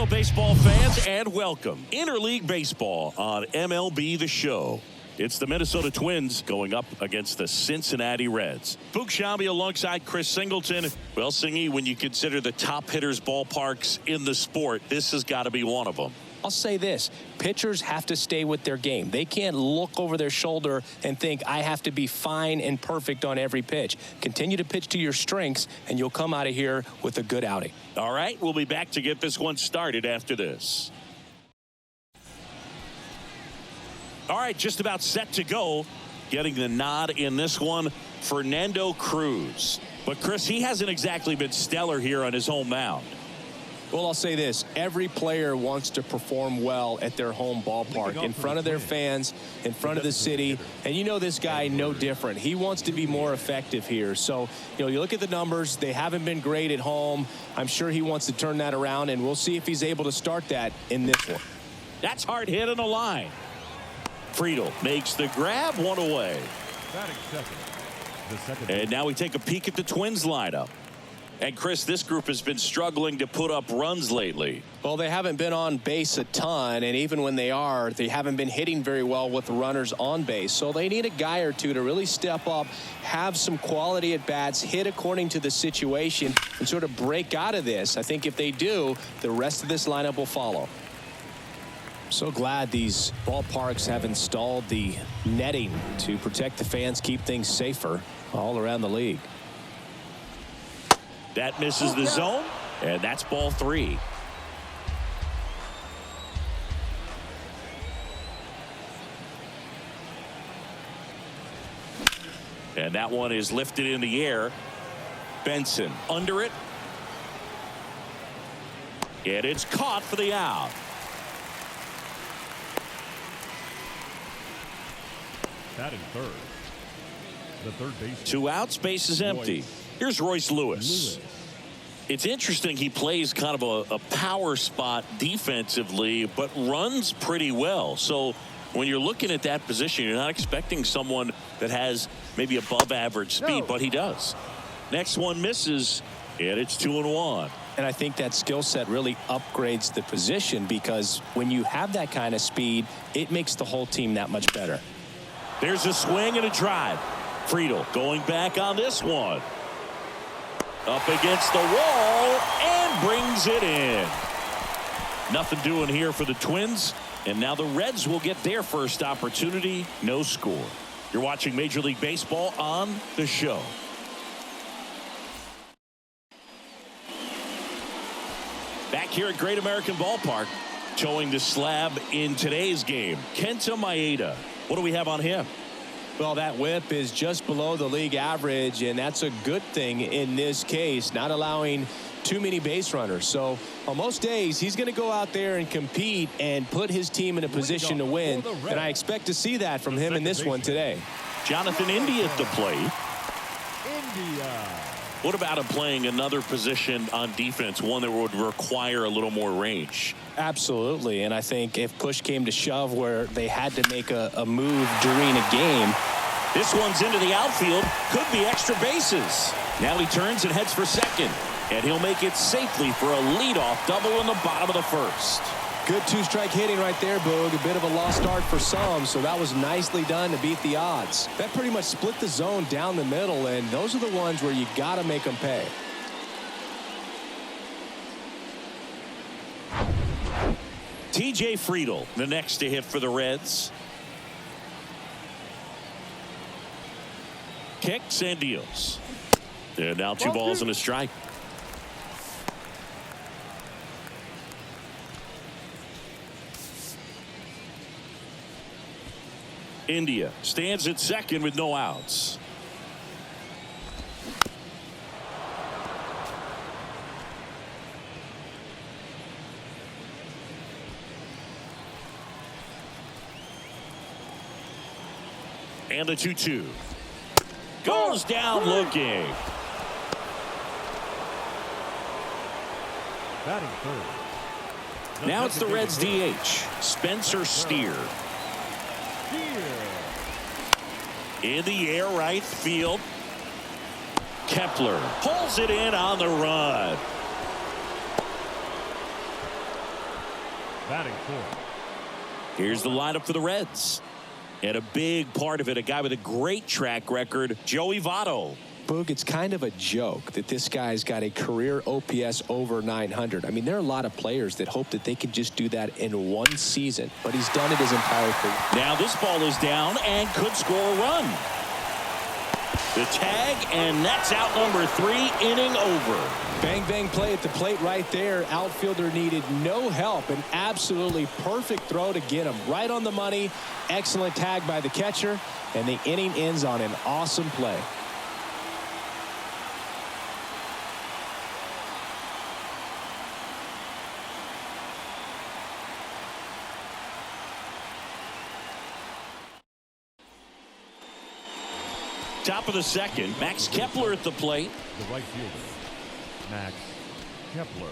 Hello, baseball fans, and welcome. Interleague Baseball on MLB The Show. It's the Minnesota Twins going up against the Cincinnati Reds. Boog Sciambi alongside Chris Singleton. Well, Singy, when you consider the top hitters ballparks in the sport, this has got to be one of them. I'll say this, pitchers have to stay with their game. They can't look over their shoulder and think, I have to be fine and perfect on every pitch. Continue to pitch to your strengths, and you'll come out of here with a good outing. All right, we'll be back to get this one started after this. All right, just about set to go. Getting the nod in this one, Fernando Cruz. But, Chris, he hasn't exactly been stellar here on his home mound. Well, I'll say this. Every player wants to perform well at their home ballpark, in front of their fans, in front of the city. And you know this guy no different. He wants to be more effective here. So, you look at the numbers. They haven't been great at home. I'm sure he wants to turn that around, and we'll see if he's able to start that in this one. That's hard hit on the line. Friedl makes the grab, one away. And now we take a peek at the Twins lineup. And, Chris, this group has been struggling to put up runs lately. Well, they haven't been on base a ton, and even when they are, they haven't been hitting very well with runners on base. So they need a guy or two to really step up, have some quality at bats, hit according to the situation, and sort of break out of this. I think if they do, the rest of this lineup will follow. So glad these ballparks have installed the netting to protect the fans, keep things safer all around the league. That misses the zone, and that's ball 3. And that one is lifted in the air. Benson under it. And it's caught for the out. Batting third. The third base. 2 outs, base is empty. Here's Royce Lewis. It's interesting, he plays kind of a power spot defensively, but runs pretty well. So when you're looking at that position, you're not expecting someone that has maybe above average speed, but he does. Next one misses, and it's 2-1. And I think that skill set really upgrades the position, because when you have that kind of speed, it makes the whole team that much better. There's a swing and a drive. Friedl going back on this one. Up against the wall and brings it in. Nothing doing here for the Twins. And now the Reds will get their first opportunity. No score. You're watching Major League Baseball on The Show. Back here at Great American Ballpark, towing the slab in today's game, Kenta Maeda. What do we have on him? Well, that whip is just below the league average, and that's a good thing in this case, not allowing too many base runners. So on most days, he's going to go out there and compete and put his team in a position to win, and I expect to see that from him in this one today. Jonathan India at the plate. What about him playing another position on defense, one that would require a little more range? Absolutely, and I think if push came to shove where they had to make a move during a game. This one's into the outfield, could be extra bases. Now he turns and heads for second, and he'll make it safely for a leadoff double in the bottom of the first. Good 2-strike hitting right there, Boog. A bit of a lost start for some, so that was nicely done to beat the odds. That pretty much split the zone down the middle, and those are the ones where you got to make them pay. TJ Friedl, the next to hit for the Reds. Kicks and deals. And now 2 balls and a strike. India stands at second with no outs. And the 2-2 goes down looking. Batting third. Now it's the Reds DH, Spencer Steer. In the air right field. Kepler pulls it in on the run. Batting fourth. Here's the lineup for the Reds. And a big part of it, a guy with a great track record, Joey Votto. Boog, it's kind of a joke that this guy's got a career OPS over 900. I mean, there are a lot of players that hope that they could just do that in one season, but he's done it his entire career. Now this ball is down and could score a run. The tag, and that's out number 3, inning over. Bang, bang play at the plate right there. Outfielder needed no help. An absolutely perfect throw to get him right on the money. Excellent tag by the catcher, and the inning ends on an awesome play. Top of the second, Max Kepler at the plate. The right fielder, Max Kepler.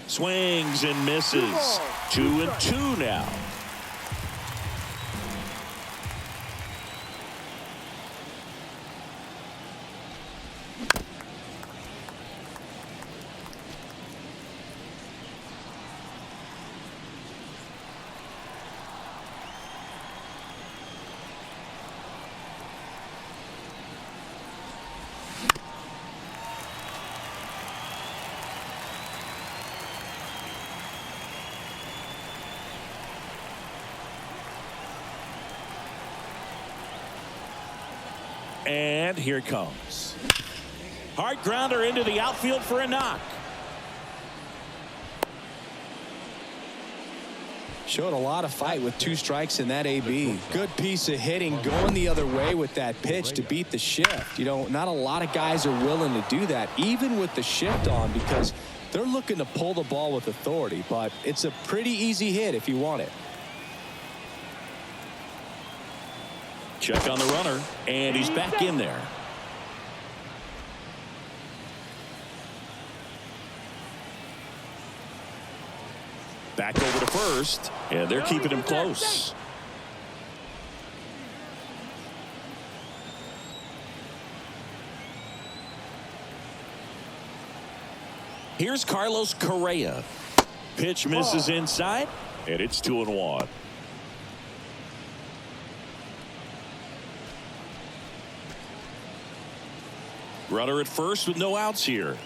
Swings and misses. 2-2 now. And here it comes. Hard grounder into the outfield for a knock. Showed a lot of fight with 2 strikes in that AB. Good piece of hitting going the other way with that pitch to beat the shift. You know, not a lot of guys are willing to do that, even with the shift on, because they're looking to pull the ball with authority. But it's a pretty easy hit if you want it. Check on the runner, and he's back in there. Back over to first, and they're keeping him close. Here's Carlos Correa. Pitch misses inside, and it's 2-1. Runner at first with no outs here.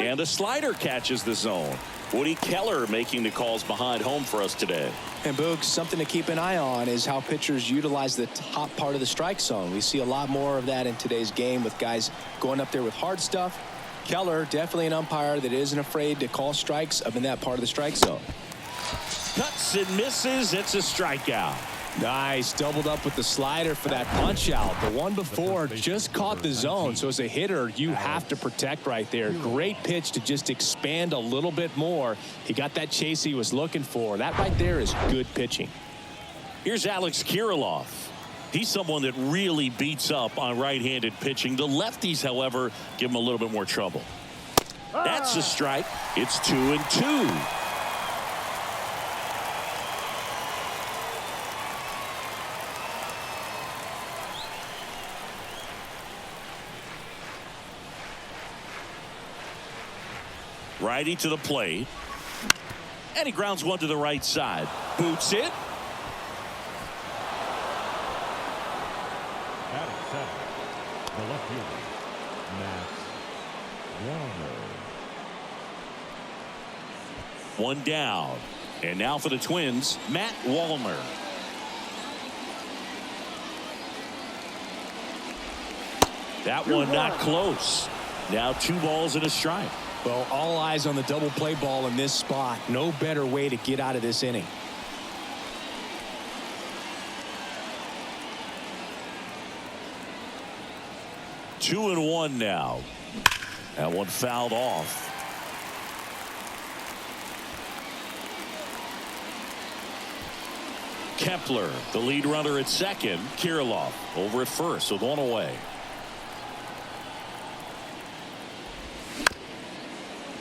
And a slider catches the zone. Woody Keller making the calls behind home for us today. And Boog, something to keep an eye on is how pitchers utilize the top part of the strike zone. We see a lot more of that in today's game with guys going up there with hard stuff. Keller, definitely an umpire that isn't afraid to call strikes up in that part of the strike zone. Cuts and misses. It's a strikeout. Nice. Doubled up with the slider for that punch out. The one before just caught the zone. So as a hitter, you have to protect right there. Great pitch to just expand a little bit more. He got that chase he was looking for. That right there is good pitching. Here's Alex Kirilloff. He's someone that really beats up on right-handed pitching. The lefties, however, give him a little bit more trouble. That's a strike. It's 2-2. Righty to the plate. And he grounds one to the right side. Boots it. Batting seventh, the left fielder, Matt Warner. One down. And now for the Twins, Matt Wallner. That one not close. Now 2 balls and a strike. Well, all eyes on the double play ball in this spot. No better way to get out of this inning. Two and one now. That one fouled off. Kepler, the lead runner at second. Kirilloff over at first with one away.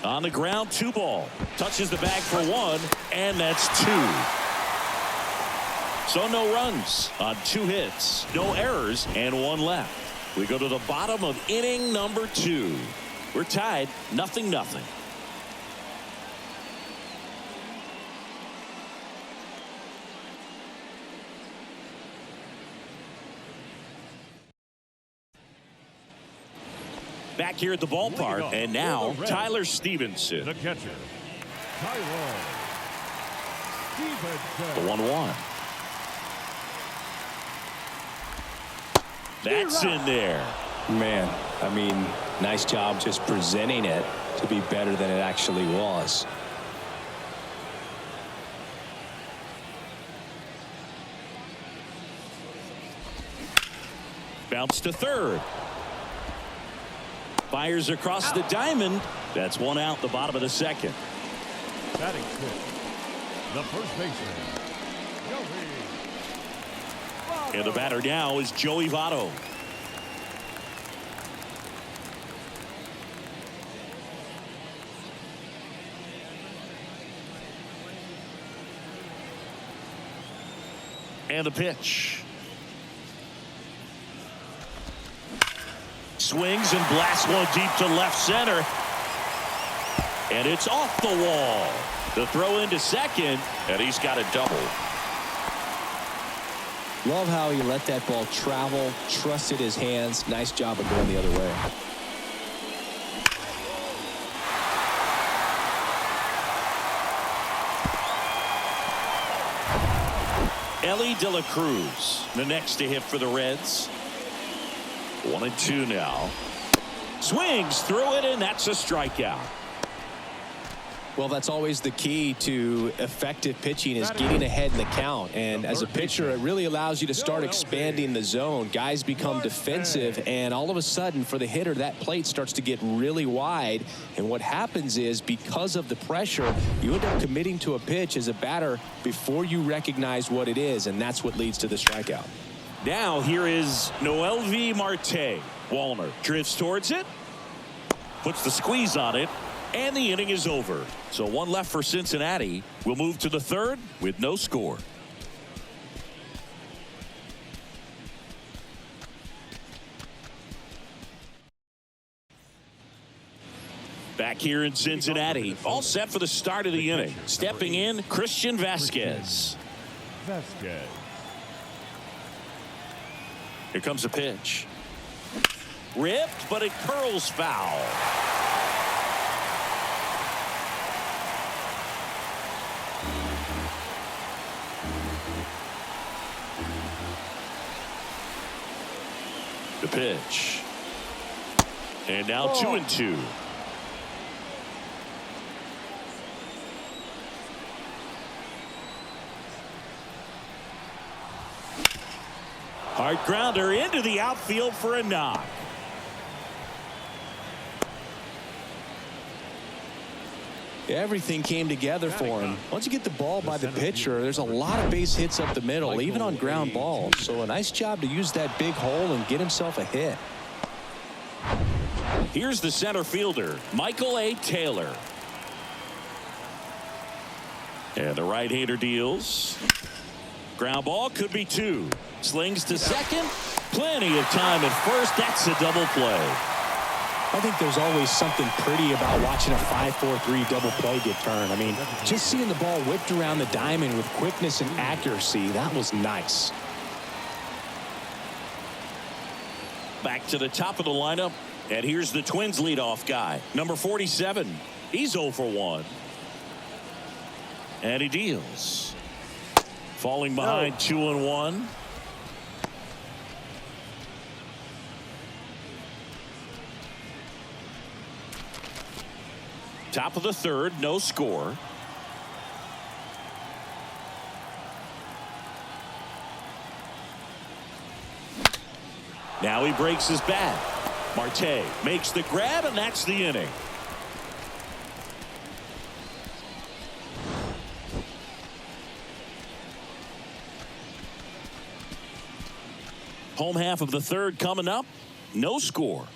On the ground, 2 ball. Touches the bag for 1, and that's 2. So no runs on 2 hits, no errors, and 1 left. We go to the bottom of inning number 2. We're tied 0-0. Back here at the ballpark, and now Tyler Stevenson. The catcher, Tyler Stevenson. The 1-1. That's in there. Man, I mean, nice job just presenting it to be better than it actually was. Bounce to third. Fires across the diamond. That's 1 out, the bottom of the 2nd. Batting 6th, the first baseman, Joey. And the batter now is Joey Votto. And the pitch. Swings and blasts one deep to left center. And it's off the wall. The throw into second, and he's got a double. Love how he let that ball travel, trusted his hands. Nice job of going the other way. Ellie De La Cruz, the next to hit for the Reds. 1-2 now. Swings through it, and that's a strikeout. Well, that's always the key to effective pitching, is getting ahead in the count. And as a pitcher, it really allows you to start expanding the zone. Guys become defensive, and all of a sudden, for the hitter, that plate starts to get really wide. And what happens is, because of the pressure, you end up committing to a pitch as a batter before you recognize what it is, and that's what leads to the strikeout. Now here is Noelvi Marte. Wallner drifts towards it, puts the squeeze on it, and the inning is over. So 1 left for Cincinnati. We'll move to the 3rd with no score. Back here in Cincinnati, all set for the start of the inning. Stepping in, Christian Vasquez. Vasquez. Here comes a pitch. Ripped, but it curls foul. The pitch. And now 2-2. Hard grounder into the outfield for a knock. Everything came together for him. Once you get the ball by the pitcher, there's a lot of base hits up the middle, even on ground balls. So a nice job to use that big hole and get himself a hit. Here's the center fielder, Michael A. Taylor. And the right-hander deals. Ground ball, could be 2. Slings to second. Plenty of time at first. That's a double play. I think there's always something pretty about watching a 5-4-3 double play get turned. I mean, just seeing the ball whipped around the diamond with quickness and accuracy, that was nice. Back to the top of the lineup, and here's the Twins leadoff guy, number 47. He's 0 for 1. And he deals. Falling behind 2-1. Top of the 3rd, no score. Now he breaks his bat. Marte makes the grab, and that's the inning. Home half of the 3rd coming up. No score.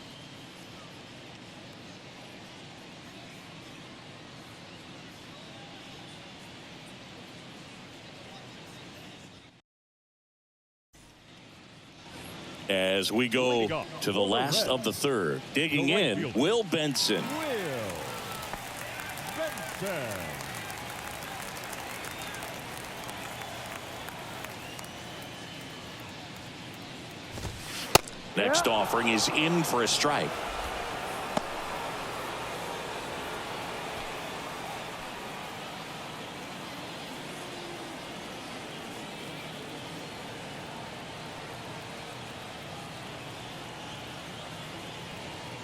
As we go to the last of the third. Digging in, Will Benson. Next offering is in for a strike.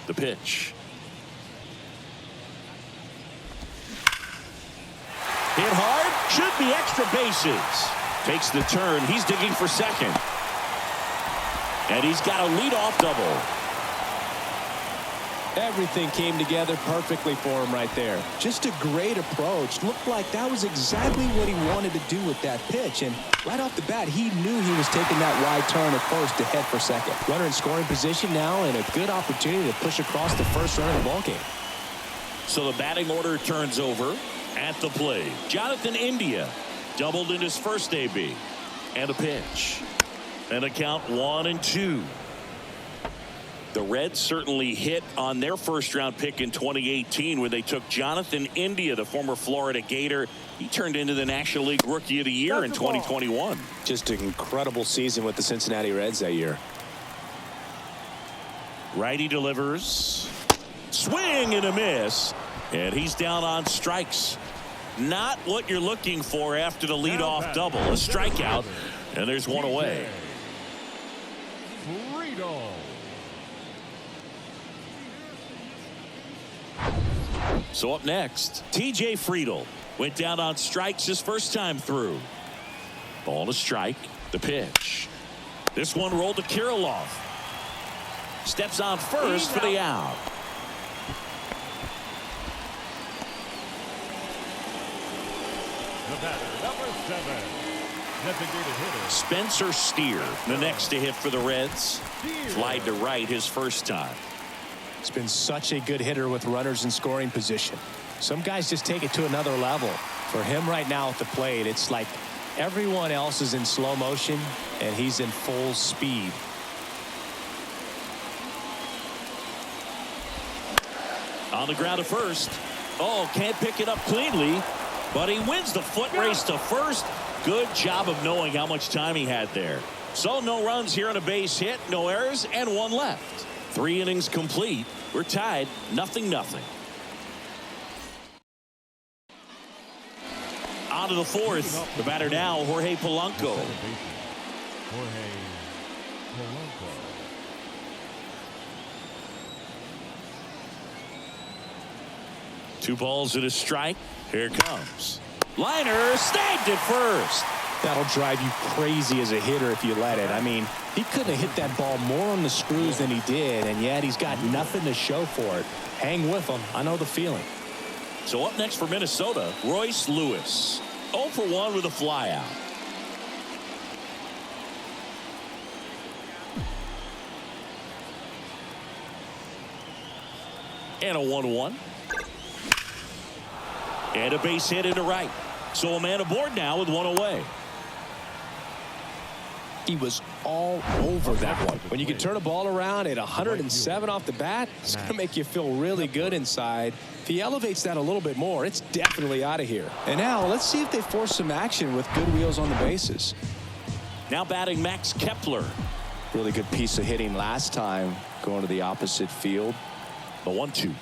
The pitch. Hit hard. Should be extra bases. Takes the turn. He's digging for second. And he's got a leadoff double. Everything came together perfectly for him right there. Just a great approach. Looked like that was exactly what he wanted to do with that pitch. And right off the bat, he knew he was taking that wide turn at first to head for second. Runner in scoring position now, and a good opportunity to push across the first run of the ballgame. So the batting order turns over at the plate. Jonathan India doubled in his first AB. And a pitch. And a count 1-2. The Reds certainly hit on their first-round pick in 2018 when they took Jonathan India, the former Florida Gator. He turned into the National League Rookie of the Year in 2021. Just an incredible season with the Cincinnati Reds that year. Righty delivers. Swing and a miss. And he's down on strikes. Not what you're looking for after the leadoff double. A strikeout. And there's one away. So up next, TJ Friedl went down on strikes his first time through. Ball to strike. The pitch. This one rolled to Kirilloff. Steps on first for the out. The batter, number 7, designated hitter Spencer Steer, the next to hit for the Reds. Flied to right his first time. He's been such a good hitter with runners in scoring position. Some guys just take it to another level. For him right now at the plate, it's like everyone else is in slow motion and he's in full speed. On the ground to first. Oh, can't pick it up cleanly, but he wins the foot race to first. Good job of knowing how much time he had there. So no runs here on a base hit, no errors, and one left. 3 innings complete. We're tied 0-0. On to the fourth. The batter now, Jorge Polanco. Jorge Polanco. Two balls and a strike. Here it comes. Liner snagged it first. That'll drive you crazy as a hitter if you let it. I mean, he couldn't have hit that ball more on the screws than he did, and yet he's got nothing to show for it. Hang with him. I know the feeling. So up next for Minnesota, Royce Lewis. 0 for 1 with a flyout. And a 1-1. And a base hit into right. So a man aboard now with one away. He was all over that one. When you can turn a ball around at 107 off the bat, it's going to make you feel really good inside. If he elevates that a little bit more, it's definitely out of here. And now let's see if they force some action with good wheels on the bases. Now batting Max Kepler. Really good piece of hitting last time going to the opposite field. The 1-2.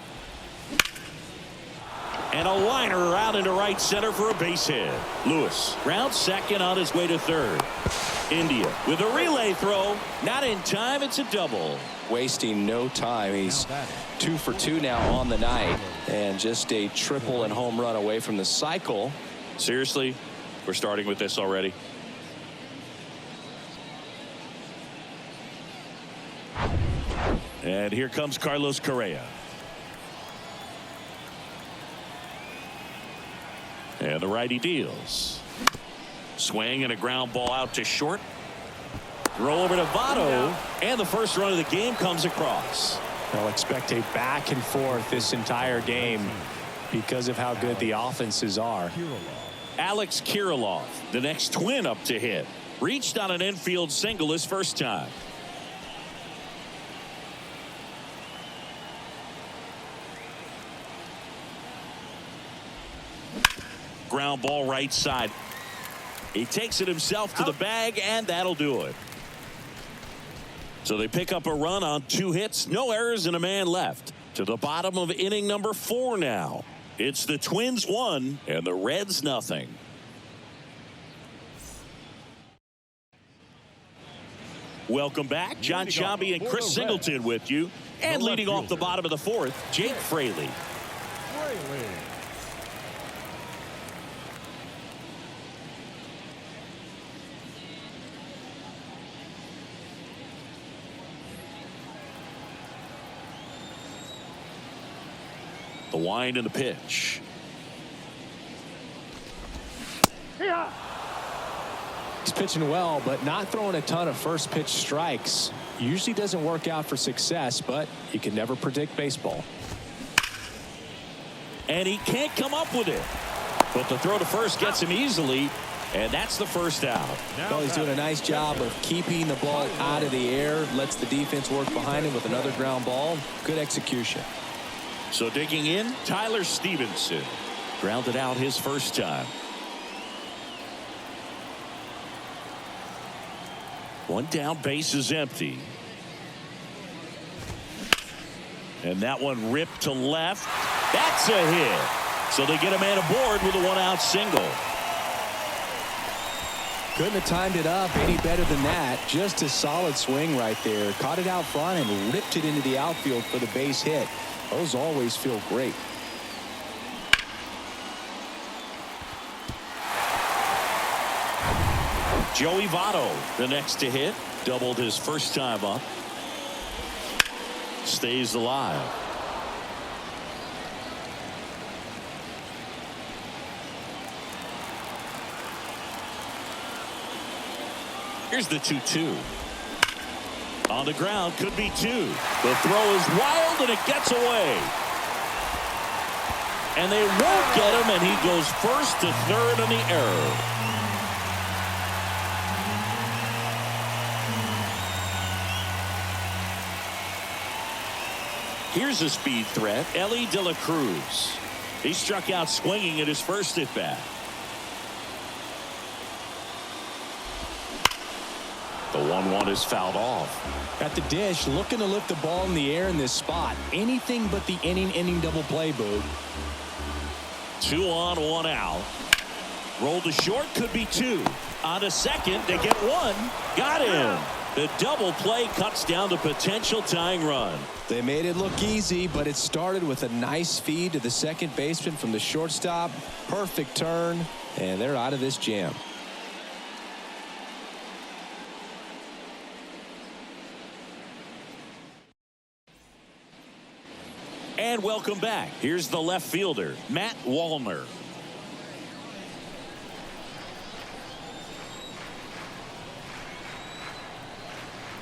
And a liner out into right center for a base hit. Lewis rounds second on his way to third. India with a relay throw. Not in time. It's a double. Wasting no time. He's 2 for 2 now on the night. And just a triple and home run away from the cycle. Seriously, we're starting with this already. And here comes Carlos Correa. And the righty deals. Swing and a ground ball out to short. Throw over to Votto. And the first run of the game comes across. They'll expect a back and forth this entire game because of how good the offenses are. Alex Kirilloff, the next twin up to hit. Reached on an infield single his first time. ground ball right side. He takes it himself to the bag, and that'll do it. So they pick up a run on 2 hits, no errors, and a man left. To the bottom of inning number 4 now. It's the Twins 1 and the Reds nothing. Welcome back. John Sciambi and Chris Singleton with you. And leading off the bottom of the 4th, Jake Fraley. The wind and the pitch. He's pitching well, but not throwing a ton of first pitch strikes. Usually doesn't work out for success, but you can never predict baseball. And he can't come up with it. But the throw to first gets him easily, and that's the first out. Well, he's doing a nice job of keeping the ball out of the air, lets the defense work behind him with another ground ball. Good execution. So digging in, Tyler Stevenson. Grounded out his first time. One down, base is empty. And that one ripped to left. That's a hit. So they get a man aboard with a 1-out single. Couldn't have timed it up any better than that. Just a solid swing right there. Caught it out front and ripped it into the outfield for the base hit. Those always feel great. Joey Votto, the next to hit. Doubled his first time up. Stays alive. Here's the 2-2. On the ground, could be 2. The throw is wild, and it gets away. And they won't get him, and he goes first to third on the error. Here's a speed threat, Ellie De La Cruz. He struck out swinging at his first at bat. The 1-1 is fouled off. At the dish, looking to lift the ball in the air in this spot. Anything but the inning double play, Boog. 2 on, 1 out. Rolled to short, could be 2. On to second, they get 1. Got him. The double play cuts down the potential tying run. They made it look easy, but it started with a nice feed to the second baseman from the shortstop. Perfect turn, and they're out of this jam. And welcome back. Here's the left fielder, Matt Wallner.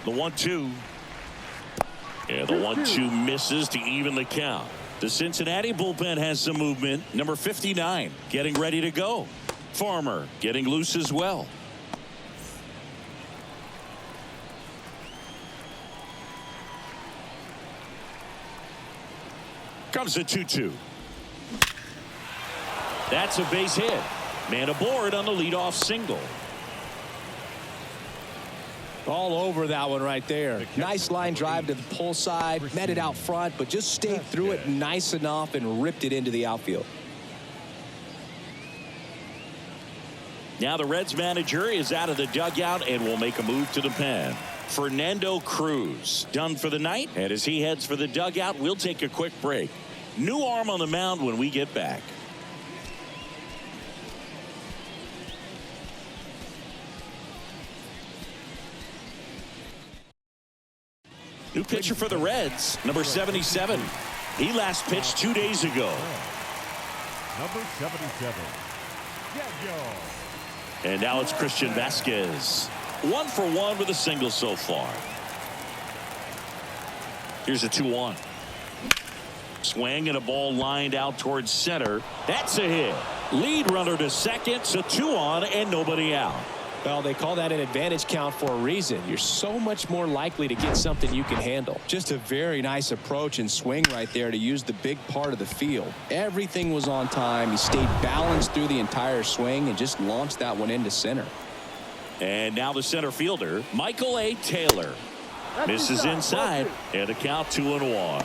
The 1-2. And the 1-2 misses to even the count. The Cincinnati bullpen has some movement. Number 59 getting ready to go. Farmer getting loose as well. Comes the 2-2. That's a base hit. Man aboard on the leadoff single. All over that one right there. Nice line drive to the pull side. Met it out front, but just stayed through it nice enough and ripped it into the outfield. Now the Reds manager is out of the dugout and will make a move to the pen. Fernando Cruz done for the night, and as he heads for the dugout, we'll take a quick break. New arm on the mound when we get back. New pitcher for the Reds, number 77. He last pitched 2 days ago. Number 77. And now it's Christian Vasquez. 1 for 1 with a single so far. Here's a 2-1. Swing and a ball lined out towards center. That's a hit. Lead runner to second, so 2 on and nobody out. Well, they call that an advantage count for a reason. You're so much more likely to get something you can handle. Just a very nice approach and swing right there to use the big part of the field. Everything was on time. He stayed balanced through the entire swing and just launched that one into center. And now the center fielder, Michael A. Taylor. Misses inside, and a count 2-1.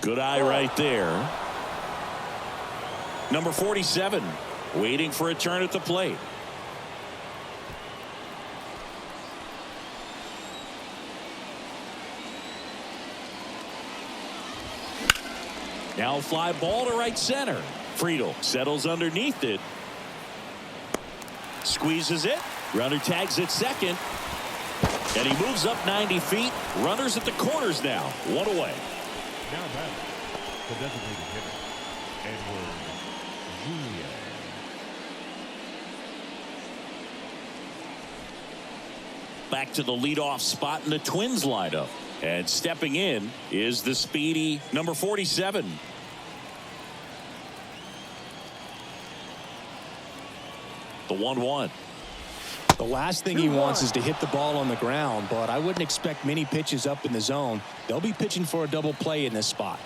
Good eye right there. Number 47, waiting for a turn at the plate. Now fly ball to right center. Friedel settles underneath it. Squeezes it. Runner tags at second. And he moves up 90 feet. Runners at the corners now. One away. Now back, the designated hitter, Edward Julia. Back to the leadoff spot in the Twins lineup. And stepping in is the speedy number 47. The 1-1. The last thing he wants is to hit the ball on the ground, but I wouldn't expect many pitches up in the zone. They'll be pitching for a double play in this spot.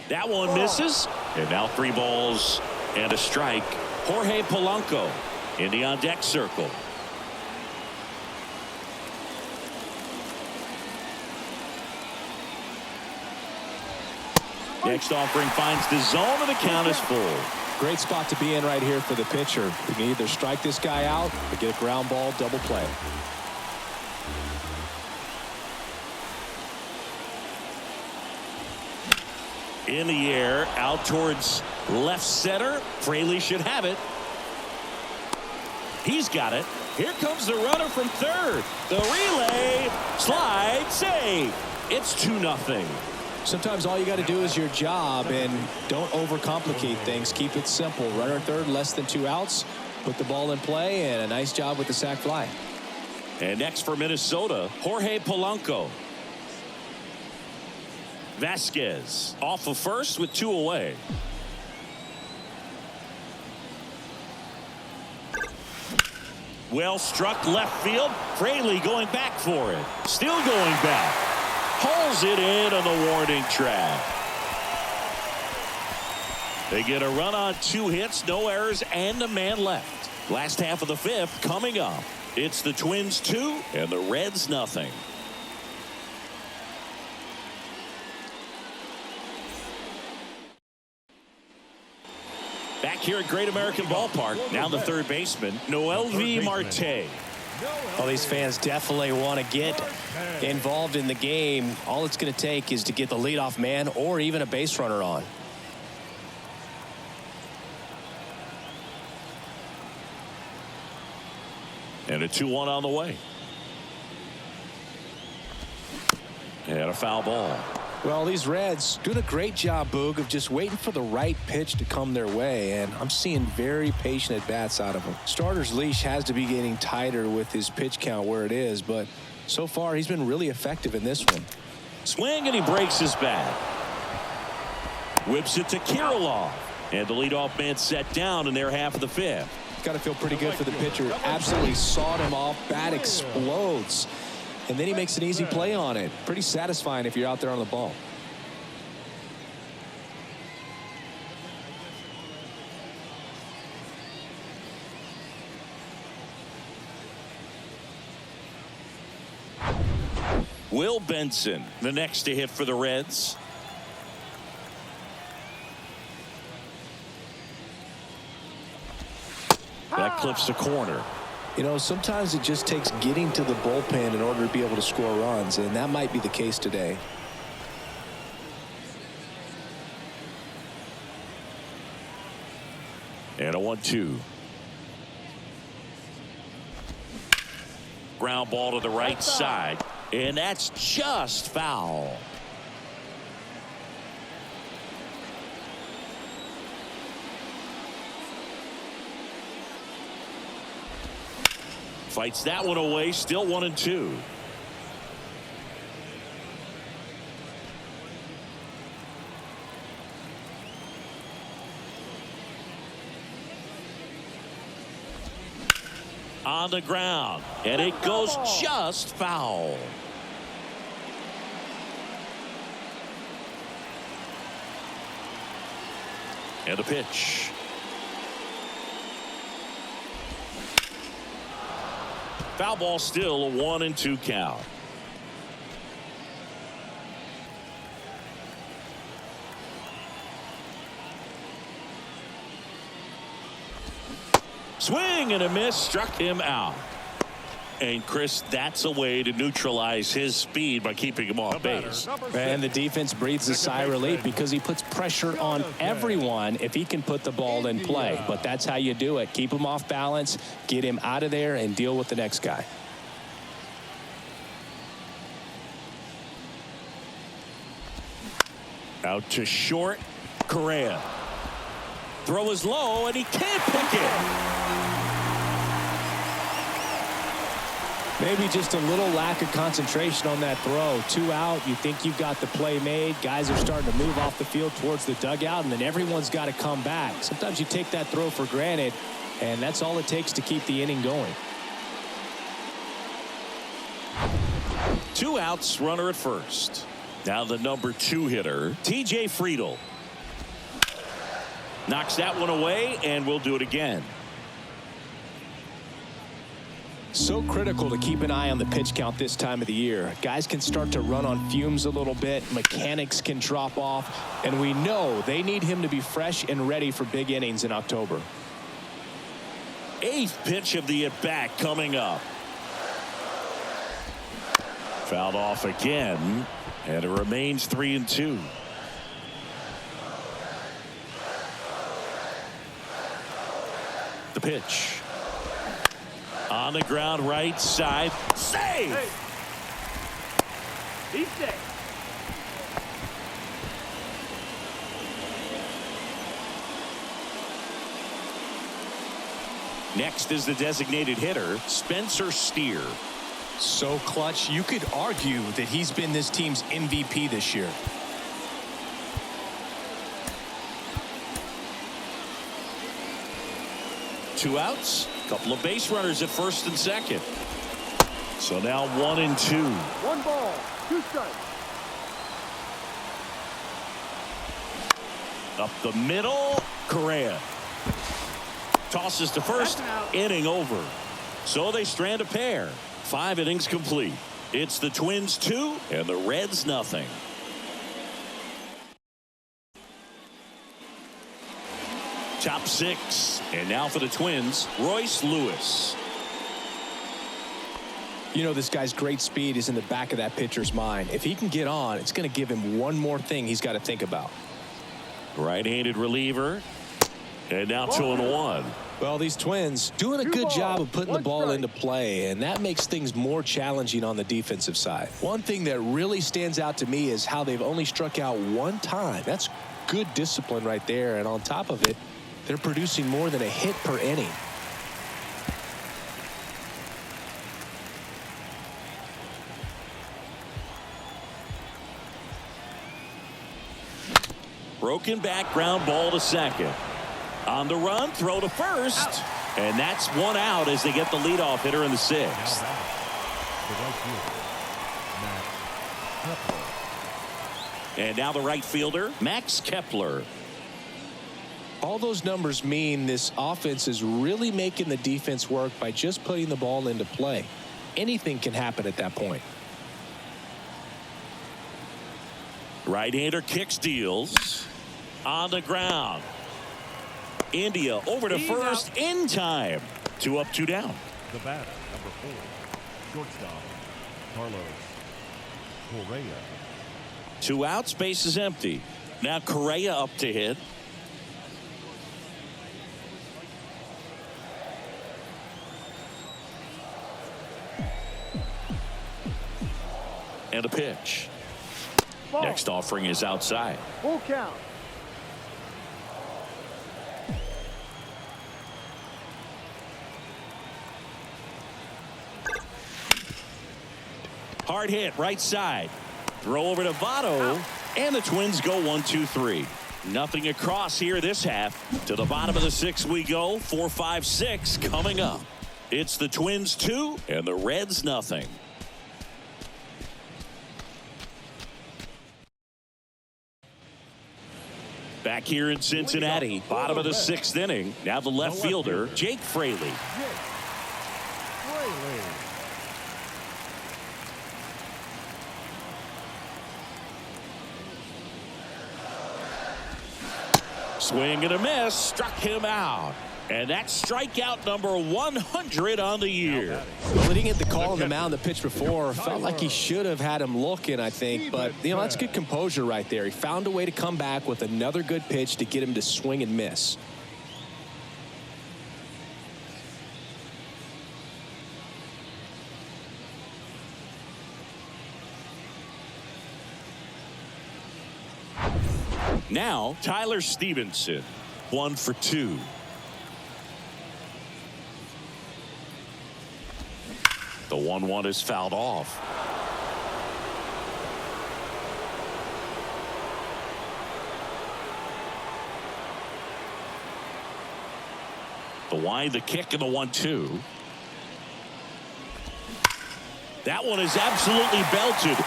That one misses. And now 3 balls and a strike. Jorge Polanco in the on deck circle. Next offering finds the zone, and the count is full. Great spot to be in right here for the pitcher. You can either strike this guy out or get a ground ball double play. In the air, out towards left center. Fraley should have it. He's got it. Here comes the runner from third. The relay, slide, save. It's 2-0. Sometimes all you got to do is your job and don't overcomplicate things. Keep it simple. Runner third, less than 2 outs. Put the ball in play, and a nice job with the sac fly. And next for Minnesota, Jorge Polanco. Vasquez off of first with 2 away. Well struck left field. Fraley going back for it. Still going back. Hauls it in on the warning track. They get a run on 2 hits, no errors, and a man left. Last half of the 5th coming up. It's the Twins 2 and the Reds nothing. Back here at Great American Ballpark. Now the third baseman, Noel V. Marte. Well, these fans definitely want to get involved in the game. All it's going to take is to get the leadoff man or even a base runner on. And a 2-1 on the way. And a foul ball. Well, these Reds doing a great job, Boog, of just waiting for the right pitch to come their way, and I'm seeing very patient at-bats out of them. Starter's leash has to be getting tighter with his pitch count where it is, but so far he's been really effective in this one. Swing, and he breaks his bat. Whips it to Kirilloff, and the leadoff man set down in their half of the 5th. Got to feel pretty good for the pitcher. Absolutely sawed him off. Bat explodes. And then he makes an easy play on it. Pretty satisfying if you're out there on the ball. Will Benson, the next to hit for the Reds. That clips the corner. You know, sometimes it just takes getting to the bullpen in order to be able to score runs, and that might be the case today. And a 1-2. Ground ball to the right side, and that's just foul. Fights that one away. Still 1-2. On the ground, and it goes just foul. And a pitch. Foul ball, still a 1-2 count. Swing and a miss, struck him out. And Chris, that's a way to neutralize his speed by keeping him off base. And the defense breathes a sigh of relief because he puts pressure on everyone if he can put the ball in play. But that's how you do it. Keep him off balance, get him out of there, and deal with the next guy. Out to short, Correa. Throw is low, and he can't pick it. Maybe just a little lack of concentration on that throw. 2 out. You think you've got the play made. Guys are starting to move off the field towards the dugout, and then everyone's got to come back. Sometimes you take that throw for granted, and that's all it takes to keep the inning going. 2 outs, runner at first. Now the number 2 hitter, T.J. Friedl. Knocks that one away, and we'll do it again. So critical to keep an eye on the pitch count this time of the year. Guys can start to run on fumes a little bit. Mechanics can drop off. And we know they need him to be fresh and ready for big innings in October. 8th pitch of the at-bat coming up. Fouled off again, and it remains 3-2. The pitch. On the ground, right side. Save! He's safe. Next is the designated hitter, Spencer Steer. So clutch, you could argue that he's been this team's MVP this year. Two outs, couple of base runners at first and second. So now 1-2. 1 ball, 2 strikes. Up the middle, Correa. Tosses to first, inning over. So they strand a pair. 5 innings complete. It's the Twins 2 and the Reds nothing. Top 6, and now for the Twins, Royce Lewis. You know, this guy's great speed is in the back of that pitcher's mind. If he can get on, it's going to give him one more thing he's got to think about. Right-handed reliever, and now 2-1. Well, these Twins doing a good job of putting the ball into play, and that makes things more challenging on the defensive side. One thing that really stands out to me is how they've only struck out 1 time. That's good discipline right there, and on top of it, they're producing more than a hit per inning. Broken back, ground ball to second. On the run, throw to first. And that's 1 out as they get the leadoff hitter in the 6th. And now the right fielder, Max Kepler. All those numbers mean this offense is really making the defense work by just putting the ball into play. Anything can happen at that point. Right-hander kicks, deals. On the ground. India over to first in time. 2 up, 2 down. The batter, number 4, shortstop, Carlos Correa. 2 outs, base is empty. Now Correa up to hit. And a pitch. Ball. Next offering is outside. Full count. Hard hit right side. Throw over to Votto. And the Twins go 1-2-3. Nothing across here this half. To the bottom of the 6th we go. 4-5-6 coming up. It's the Twins 2 and the Reds nothing. Back here in Cincinnati, bottom of the 6th inning. Now the left fielder, Jake Fraley. Swing and a miss, struck him out. And that's strikeout number 100 on the year. Well, he didn't get the call on the mound the pitch before. Felt like he should have had him looking, I think. But, you know, that's good composure right there. He found a way to come back with another good pitch to get him to swing and miss. Now, Tyler Stevenson, 1 for 2. The 1-1 is fouled off. The wind, the kick, and the 1-2. That one is absolutely belted.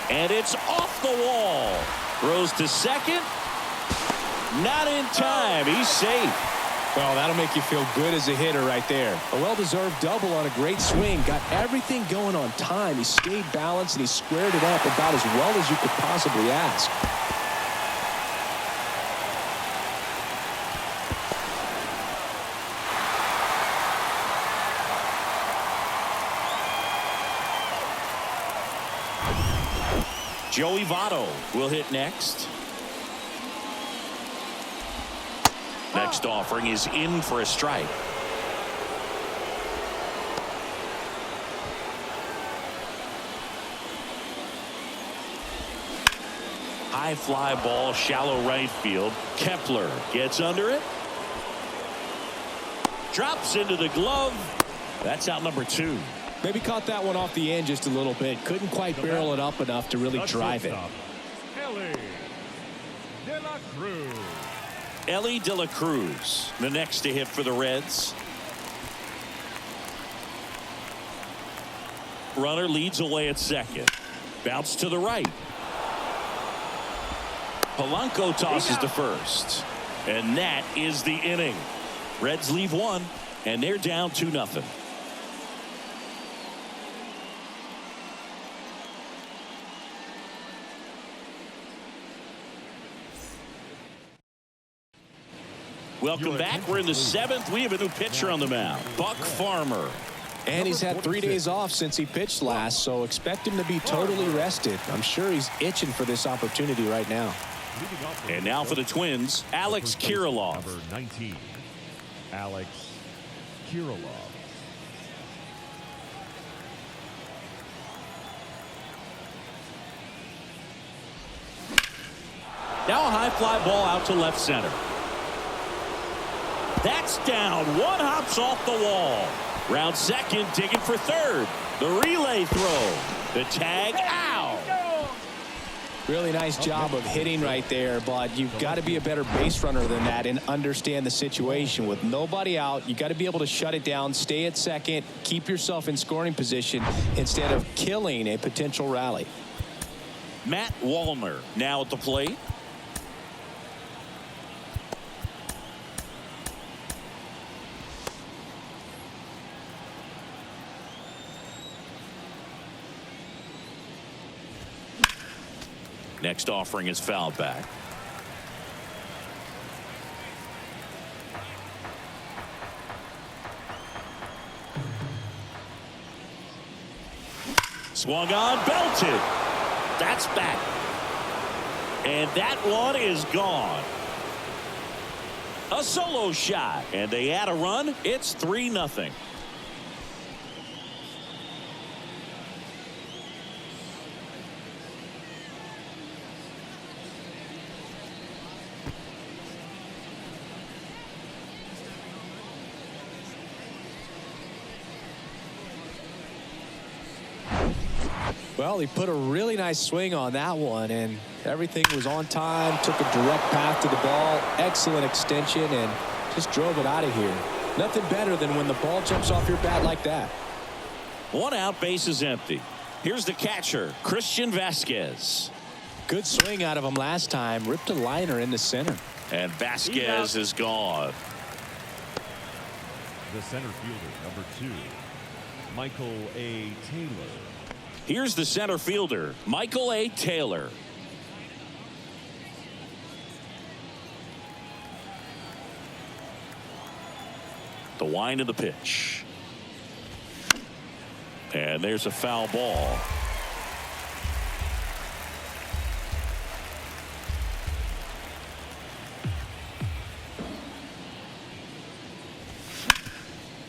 And it's off the wall. Throws to second. Not in time. He's safe. Well, that'll make you feel good as a hitter right there. A well-deserved double on a great swing. Got everything going on time. He stayed balanced and he squared it up about as well as you could possibly ask. Joey Votto will hit next. Next offering is in for a strike. High fly ball, shallow right field. Kepler gets under it. Drops into the glove. That's out number 2. Maybe caught that one off the end just a little bit. Couldn't quite barrel it up enough to really drive it. Ellie De La Cruz, the next to hit for the Reds. Runner leads away at second. Bounce to the right. Polanco tosses to first. And that is the inning. Reds leave 1, and they're down 2-0. Welcome back. We're in the 7th. We have a new pitcher on the mound, Buck Farmer. And he's had 3 days off since he pitched last, so expect him to be totally rested. I'm sure he's itching for this opportunity right now. And now for the Twins, Alex Kirilloff. Number 19, Alex Kirilloff. Now a high fly ball out to left center. That's down. One hops off the wall. Round second, digging for third. The relay throw. The tag out. Really nice job of hitting right there, but you've got to be a better base runner than that and understand the situation. With nobody out, you got to be able to shut it down, stay at second, keep yourself in scoring position instead of killing a potential rally. Matt Wallner now at the plate. Next offering is fouled back. Swung on, belted. That's back. And that one is gone. A solo shot. And they add a run. It's 3-0. Well, he put a really nice swing on that one, and everything was on time. Took a direct path to the ball. Excellent extension, and just drove it out of here. Nothing better than when the ball jumps off your bat like that. 1 out, base is empty. Here's the catcher, Christian Vasquez. Good swing out of him last time. Ripped a liner in the center. And Vasquez is gone. The center fielder, number 2, Michael A. Taylor. Here's the center fielder, Michael A. Taylor. The wind of the pitch. And there's a foul ball.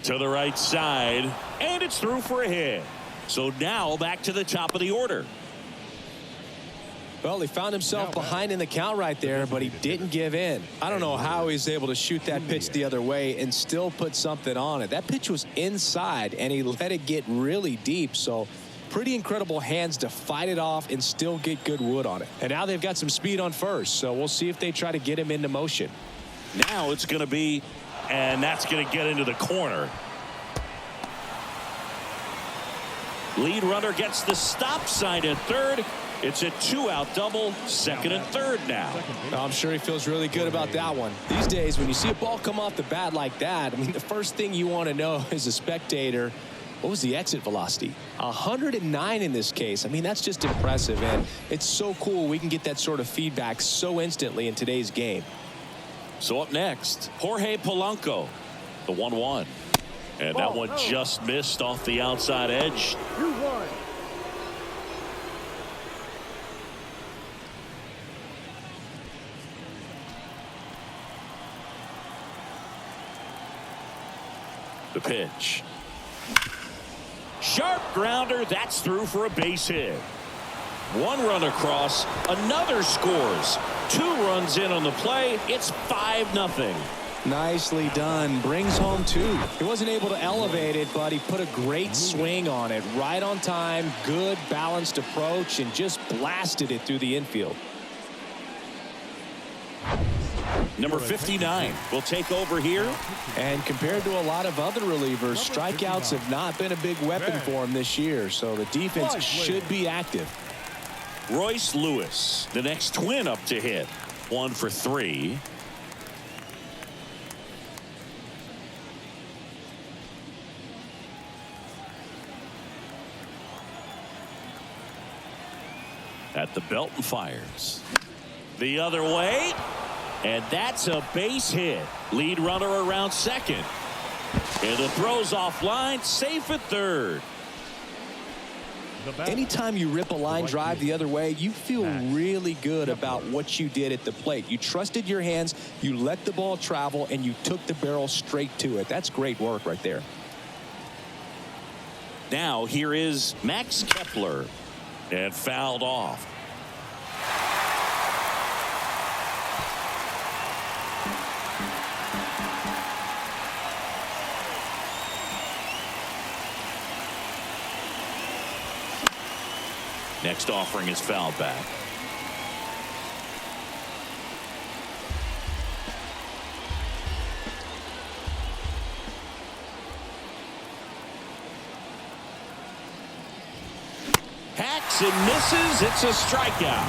To the right side, and it's through for a hit. So now back to the top of the order. Well, he found himself behind in the count right there, but he didn't give in. I don't know how he's able to shoot that pitch the other way and still put something on it. That pitch was inside, and he let it get really deep. So pretty incredible hands to fight it off and still get good wood on it. And now they've got some speed on first, so we'll see if they try to get him into motion. Now it's going to be, and that's going to get into the corner. Lead runner gets the stop sign at third. It's a 2-out double, second and third now. I'm sure he feels really good about that one. These days, when you see a ball come off the bat like that, I mean, the first thing you want to know as a spectator, what was the exit velocity? 109 in this case. I mean, that's just impressive, and it's so cool we can get that sort of feedback so instantly in today's game. So up next, Jorge Polanco, the 1-1. And that one just missed off the outside edge. 2-1. The pitch. Sharp grounder. That's through for a base hit. 1 run across. Another scores. 2 runs in on the play. It's 5-0. Nicely done. Brings home 2. He wasn't able to elevate it, but he put a great swing on it. Right on time. Good balanced approach, and just blasted it through the infield. Number 59 will take over here. And compared to a lot of other relievers, strikeouts have not been a big weapon for him this year, so the defense should be active. Royce Lewis, the next Twin up to hit. 1 for 3. At the belt and fires. The other way. And that's a base hit. Lead runner around second. And the throw's offline, safe at third. Anytime you rip a line drive the other way, you feel really good about what you did at the plate. You trusted your hands, you let the ball travel, and you took the barrel straight to it. That's great work right there. Now here is Max Kepler. And fouled off. Next offering is fouled back. Hacks and misses. It's a strikeout.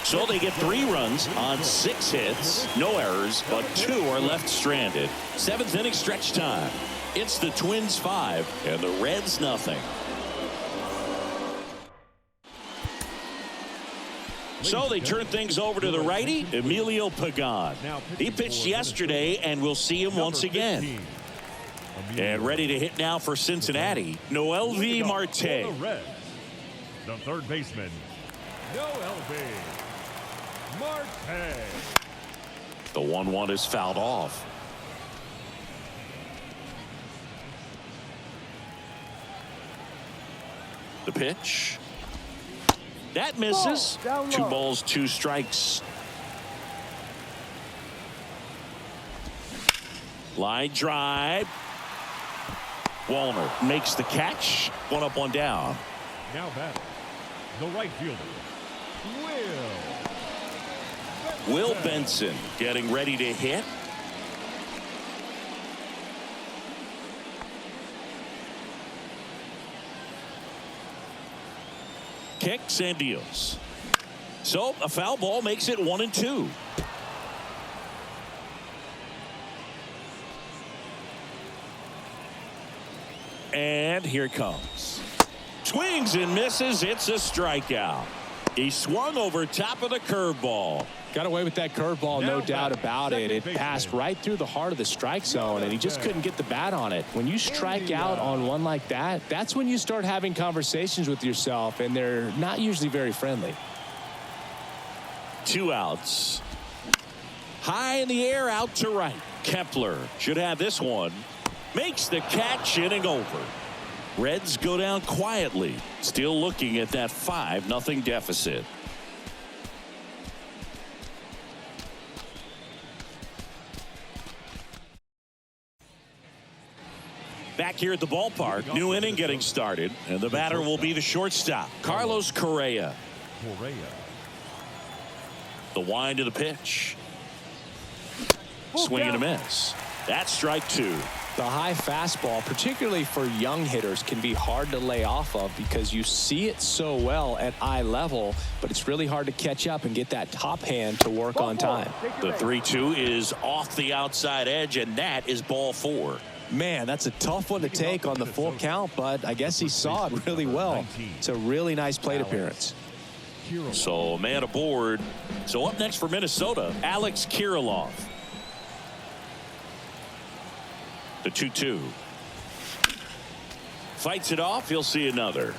So they get 3 runs on 6 hits. No errors, but 2 are left stranded. 7th inning stretch time. It's the Twins 5 and the Reds nothing. So they turn things over to the righty, Emilio Pagan. He pitched yesterday, and we'll see him once again. And ready to hit now for Cincinnati, Noel V. Marte. The third baseman, Noel V. Marte. The 1-1 is fouled off. The pitch. That misses. 2 balls, 2 strikes. Line drive. Wallner makes the catch. One up, one down. Now batting, the right fielder, Will Benson getting ready to hit. Kicks and deals. So a foul ball makes it 1-2. And here it comes. Swings and misses. It's a strikeout. He swung over top of the curveball. Got away with that curveball, no doubt about it. It passed right through the heart of the strike zone, and he just couldn't get the bat on it. When you strike out on one like that, that's when you start having conversations with yourself, and they're not usually very friendly. 2 outs. High in the air, out to right. Kepler should have this one. Makes the catch, inning over. Reds go down quietly, still looking at that 5-0 deficit. Back here at the ballpark, new inning getting started, and the batter will be the shortstop, Carlos Correa. The wind to the pitch. Swing and a miss. That's strike 2. The high fastball, particularly for young hitters, can be hard to lay off of because you see it so well at eye level, but it's really hard to catch up and get that top hand to work on time. The 3-2 is off the outside edge, and that is ball 4. Man, that's a tough one to take on the full count, but I guess he saw it really well. It's a really nice plate appearance. So a man aboard. So up next for Minnesota, Alex Kirilloff. The 2-2. Fights it off. He'll see another.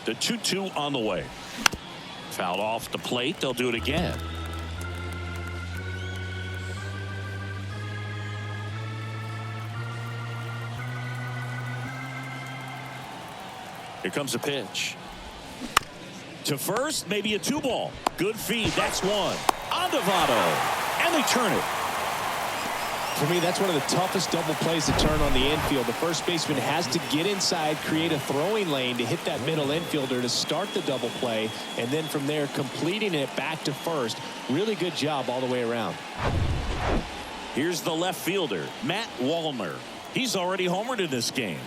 The 2-2 on the way. Fouled off the plate. They'll do it again. Here comes a pitch. To first, maybe a 2-ball. Good feed. That's one. On to Votto. And they turn it. For me, that's one of the toughest double plays to turn on the infield. The first baseman has to get inside, create a throwing lane to hit that middle infielder to start the double play, and then from there completing it back to first. Really good job all the way around. Here's the left fielder, Matt Wallner. He's already homered in this game.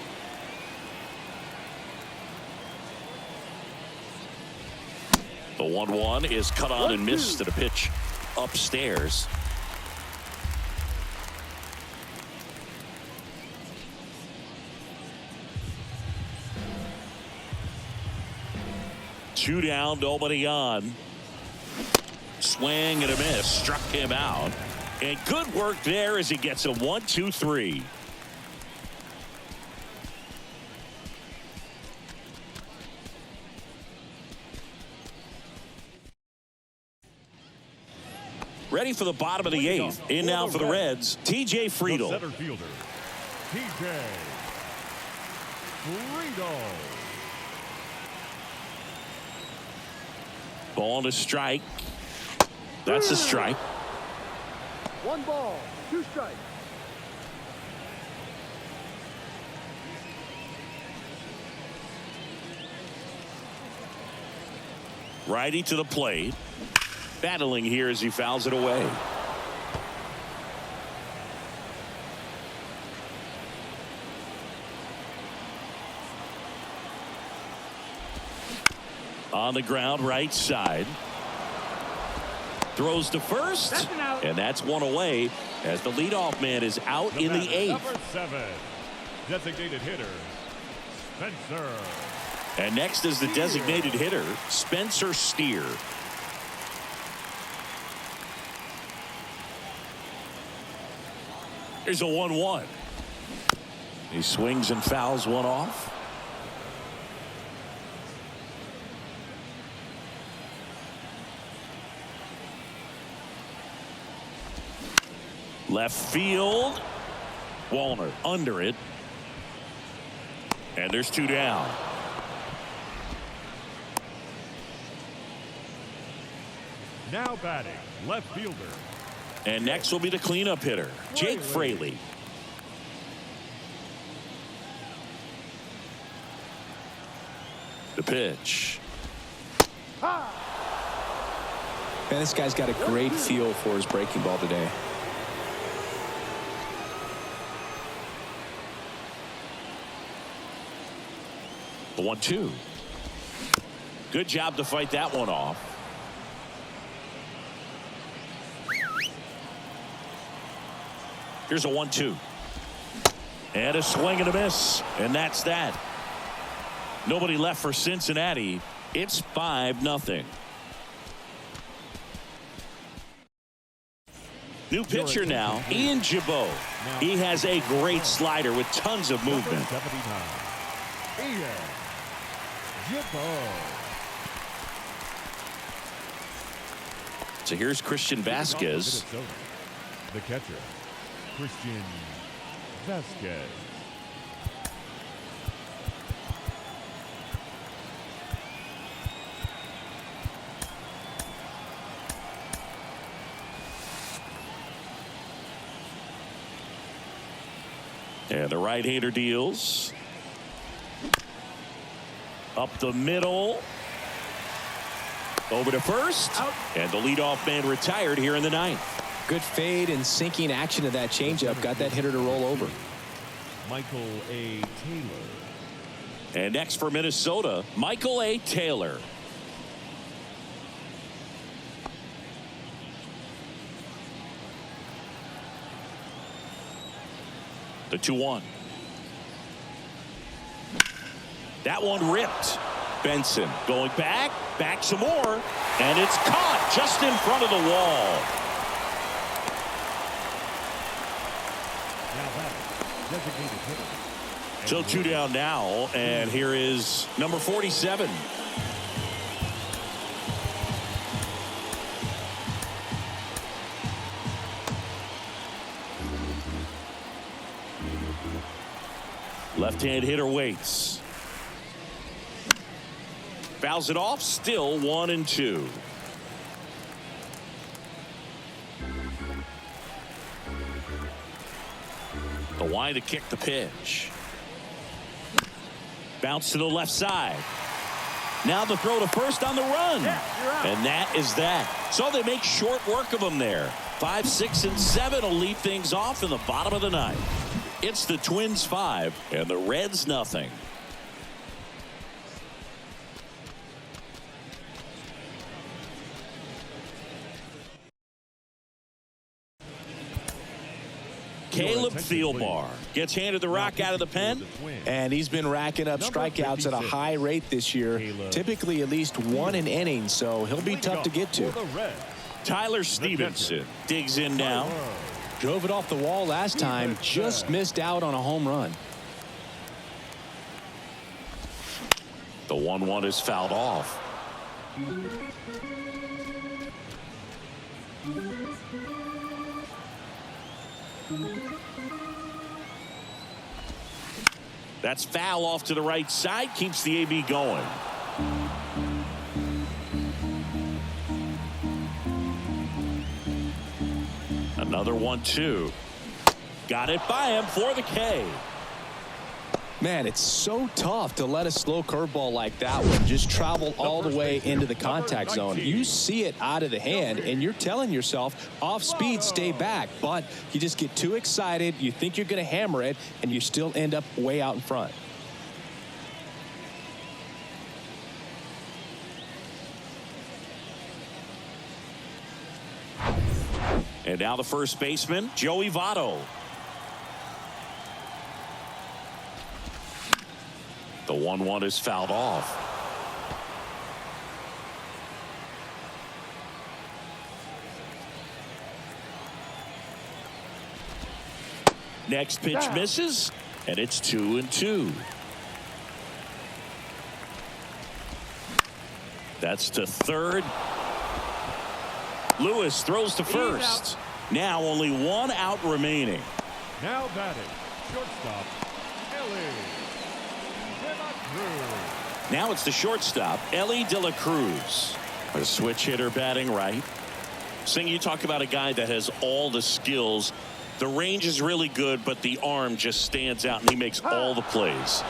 The 1-1 is cut on and missed to the pitch upstairs. Two down, nobody on. Swing and a miss. Struck him out. And good work there as he gets a 1-2-3. Ready for the bottom of the 8th. In now for the Reds, T.J. Friedel. center fielder, T.J. Friedel. Ball to strike. That's a strike. 1 ball, 2 strikes. Righty to the plate. Battling here as he fouls it away. On the ground, right side. Throws to first. And that's one away as the leadoff man is out in the 8th. Number 7, designated hitter, Spencer. And next is the designated hitter, Spencer Steer. Here's a 1-1. He swings and fouls one off. Left field. Wallner under it. And there's 2 down. Now batting, left fielder. And next will be the cleanup hitter, Jake Fraley. The pitch. Man, this guy's got a great feel for his breaking ball today. The 1-2. Good job to fight that one off. Here's a 1-2. And a swing and a miss. And that's that. Nobody left for Cincinnati. It's 5-0. New pitcher now, Ian Gibaut. He has a great slider with tons of movement. Ian Gibaut. So here's Christian Vasquez. The catcher, Christian Vasquez. And the right-hander deals. Up the middle. Over to first. Out. And the leadoff man retired here in the ninth. Good fade and sinking action of that changeup. Got that hitter to roll over. Michael A. Taylor. And next for Minnesota, Michael A. Taylor. The 2-1. That one ripped. Benson going back some more, and it's caught just in front of the wall. So 2 down now, and here is number 47. Left-hand hitter waits. Fouls it off, still 1-2. The wind to kick the pitch. Bounce to the left side. Now the throw to first on the run. And that is that. So they make short work of them there. 5, 6, and 7 will lead things off in the bottom of the ninth. It's the Twins 5 and the Reds nothing. Caleb Thielbar gets handed the rock out of the pen. And he's been racking up strikeouts at a high rate this year. Typically at least 1 an inning, so he'll be tough to get to. Tyler Stevenson digs in now. Drove it off the wall last time, just missed out on a home run. The 1-1 is fouled off. That's foul off to the right side, keeps the AB going. Another 1-2. Got it by him for the K. Man, it's so tough to let a slow curveball like that one just travel all the way into the contact zone. You see it out of the hand, and you're telling yourself, off speed, stay back. But you just get too excited, you think you're going to hammer it, and you still end up way out in front. And now the first baseman, Joey Votto. The 1-1 is fouled off. Next pitch misses, and it's 2-2. That's to third. Lewis throws to first. Now only 1 out remaining. Now batting, shortstop, Ellie De La Cruz. Now it's the shortstop, Ellie De La Cruz. A switch hitter batting right. Sing, you talk about a guy that has all the skills. The range is really good, but the arm just stands out, and he makes all the plays.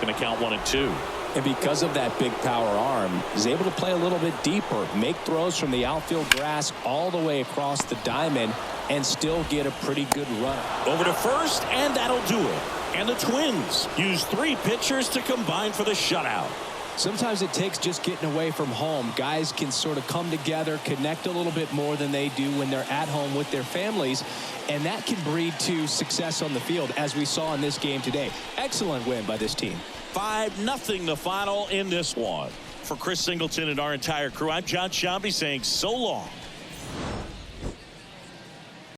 Going to count 1 and 2. And because of that big power arm, he's able to play a little bit deeper, make throws from the outfield grass all the way across the diamond, and still get a pretty good run. Over to first, and that'll do it. And the Twins use 3 pitchers to combine for the shutout. Sometimes it takes just getting away from home. Guys can sort of come together, connect a little bit more than they do when they're at home with their families, and that can breed to success on the field, as we saw in this game today. Excellent win by this team. 5-0 the final in this one. For Chris Singleton and our entire crew, I'm John Shambi saying so long.